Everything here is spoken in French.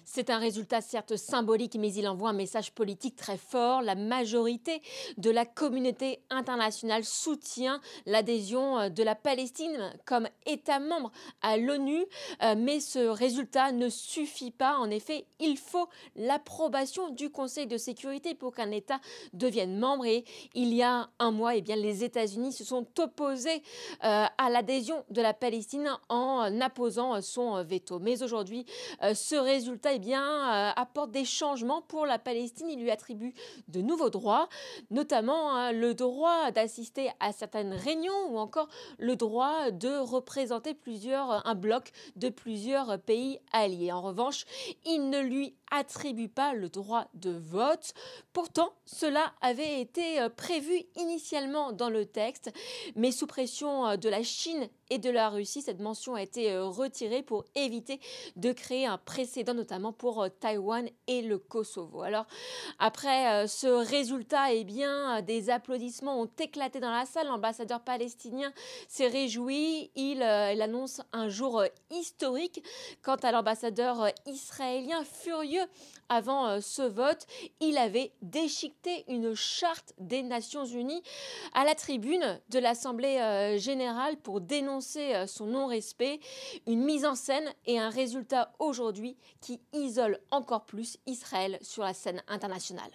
C'est un résultat certes symbolique, mais il envoie un message politique très fort. La majorité de la communauté internationale soutient l'adhésion de la Palestine comme État membre à l'ONU, mais ce résultat ne suffit pas. En effet, il faut l'approbation du Conseil de sécurité pour qu'un État devienne membre. Et il y a un mois, eh bien, les États-Unis se sont opposés à l'adhésion de la Palestine en apposant son veto. Mais aujourd'hui, ce résultat apporte des changements pour la Palestine. Il lui attribue de nouveaux droits, notamment le droit d'assister à certaines réunions ou encore le droit de représenter un bloc de plusieurs pays alliés. En revanche, il ne lui attribue pas le droit de vote. Pourtant, cela avait été prévu initialement dans le texte, mais sous pression de la Chine et de la Russie, cette mention a été retirée pour éviter de créer un précédent, notamment pour Taïwan et le Kosovo. Alors, après ce résultat, eh bien, des applaudissements ont éclaté dans la salle. L'ambassadeur palestinien s'est réjoui. Il annonce un jour historique. Quant à l'ambassadeur israélien, furieux avant ce vote, il avait déchiqueté une charte des Nations Unies à la tribune de l'Assemblée générale pour dénoncer son non-respect, une mise en scène et un résultat aujourd'hui qui isole encore plus Israël sur la scène internationale.